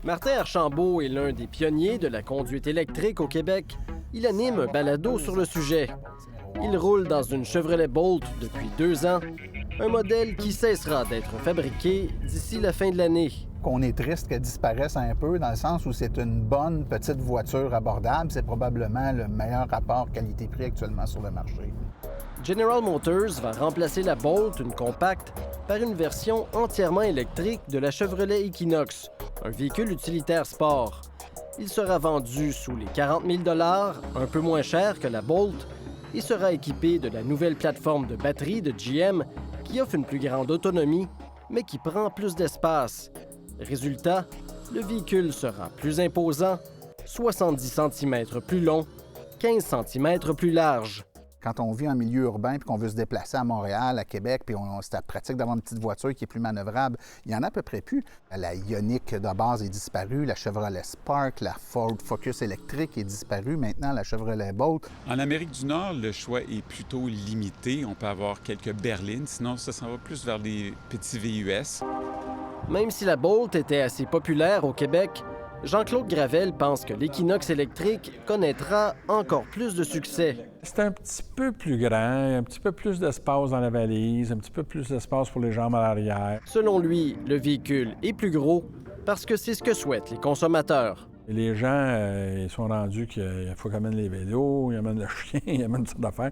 Martin Archambault est l'un des pionniers de la conduite électrique au Québec. Il anime un balado sur le sujet. Il roule dans une Chevrolet Bolt depuis 2 ans, un modèle qui cessera d'être fabriqué d'ici la fin de l'année. On est triste qu'elle disparaisse un peu dans le sens où c'est une bonne petite voiture abordable. C'est probablement le meilleur rapport qualité-prix actuellement sur le marché. General Motors va remplacer la Bolt, une compacte, par une version entièrement électrique de la Chevrolet Equinox, un véhicule utilitaire sport. Il sera vendu sous les 40 000 $, un peu moins cher que la Bolt, et sera équipé de la nouvelle plateforme de batterie de GM qui offre une plus grande autonomie, mais qui prend plus d'espace. Résultat, le véhicule sera plus imposant, 70 cm plus long, 15 cm plus large. Quand on vit en milieu urbain et qu'on veut se déplacer à Montréal, à Québec, puis c'est pratique d'avoir une petite voiture qui est plus manœuvrable, il y en a à peu près plus. La Ioniq de base est disparue, la Chevrolet Spark, la Ford Focus électrique est disparue, maintenant la Chevrolet Bolt. En Amérique du Nord, le choix est plutôt limité. On peut avoir quelques berlines, sinon ça s'en va plus vers les petits VUS. Même si la Bolt était assez populaire au Québec, Jean-Claude Gravel pense que l'Equinox électrique connaîtra encore plus de succès. C'est un petit peu plus grand, un petit peu plus d'espace dans la valise, un petit peu plus d'espace pour les jambes à l'arrière. Selon lui, le véhicule est plus gros parce que c'est ce que souhaitent les consommateurs. Et les gens, ils sont rendus qu'il faut qu'ils amènent les vélos, ils amènent le chien, ils amènent toutes sortes d'affaires.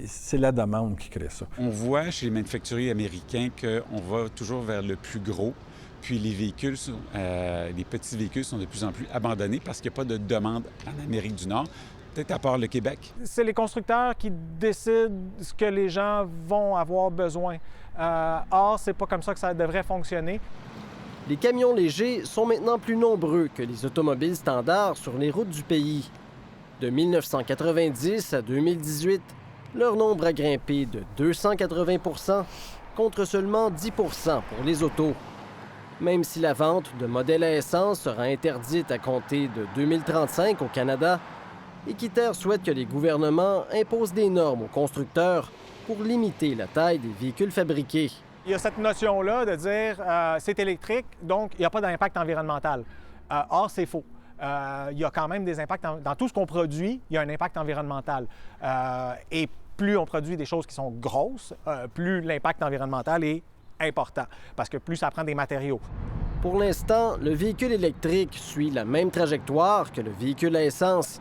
C'est la demande qui crée ça. On voit chez les manufacturiers américains qu'on va toujours vers le plus gros. Puis les véhicules, les petits véhicules sont de plus en plus abandonnés parce qu'il n'y a pas de demande en Amérique du Nord, peut-être à part le Québec. C'est les constructeurs qui décident ce que les gens vont avoir besoin. Or, c'est pas comme ça que ça devrait fonctionner. Les camions légers sont maintenant plus nombreux que les automobiles standards sur les routes du pays. De 1990 à 2018, leur nombre a grimpé de 280 % contre seulement 10 % pour les autos. Même si la vente de modèles à essence sera interdite à compter de 2035 au Canada, Équiterre souhaite que les gouvernements imposent des normes aux constructeurs pour limiter la taille des véhicules fabriqués. Il y a cette notion-là de dire c'est électrique, donc il n'y a pas d'impact environnemental. Or, c'est faux. Il y a quand même des impacts dans tout ce qu'on produit, il y a un impact environnemental. Et plus on produit des choses qui sont grosses, plus l'impact environnemental est important, parce que plus ça prend des matériaux. Pour l'instant, le véhicule électrique suit la même trajectoire que le véhicule à essence.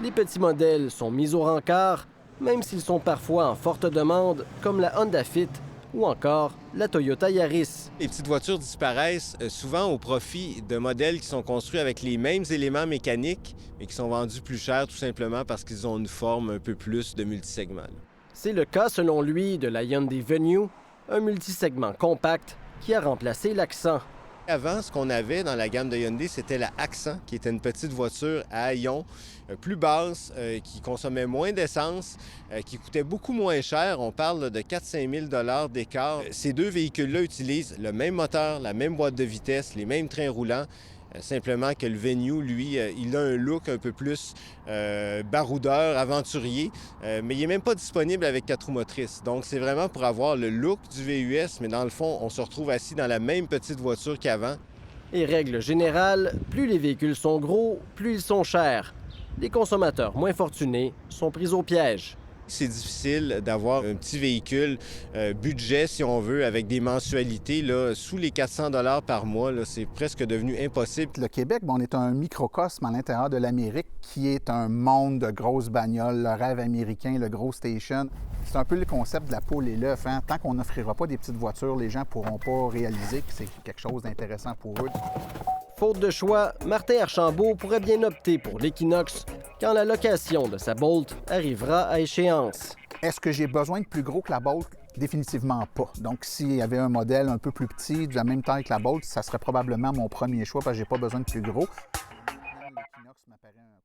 Les petits modèles sont mis au rencard, même s'ils sont parfois en forte demande, comme la Honda Fit ou encore la Toyota Yaris. Les petites voitures disparaissent souvent au profit de modèles qui sont construits avec les mêmes éléments mécaniques, mais qui sont vendus plus cher tout simplement parce qu'ils ont une forme un peu plus de multisegment. C'est le cas, selon lui, de la Hyundai Venue, un multisegment compact qui a remplacé l'Accent. Avant, ce qu'on avait dans la gamme de Hyundai, c'était la Accent, qui était une petite voiture à ion plus basse, qui consommait moins d'essence, qui coûtait beaucoup moins cher. On parle de 4-5 000 $ d'écart. Ces deux véhicules-là utilisent le même moteur, la même boîte de vitesse, les mêmes trains roulants. Simplement que le Venue, lui, il a un look un peu plus baroudeur, aventurier, mais il n'est même pas disponible avec 4 roues motrices. Donc, c'est vraiment pour avoir le look du VUS, mais dans le fond, on se retrouve assis dans la même petite voiture qu'avant. Et règle générale, plus les véhicules sont gros, plus ils sont chers. Les consommateurs moins fortunés sont pris au piège. C'est difficile d'avoir un petit véhicule budget, si on veut, avec des mensualités là, sous les 400 $ par mois. Là, c'est presque devenu impossible. Le Québec, on est un microcosme à l'intérieur de l'Amérique qui est un monde de grosses bagnoles, le rêve américain, le gros station. C'est un peu le concept de la poule et l'œuf. Hein? Tant qu'on n'offrira pas des petites voitures, les gens ne pourront pas réaliser que c'est quelque chose d'intéressant pour eux. Faute de choix, Martin Archambault pourrait bien opter pour l'Equinox quand la location de sa Bolt arrivera à échéance. Est-ce que j'ai besoin de plus gros que la Bolt? Définitivement pas. Donc, s'il y avait un modèle un peu plus petit, de la même taille que la Bolt, ça serait probablement mon premier choix parce que j'ai pas besoin de plus gros. L'Equinox m'apparaît un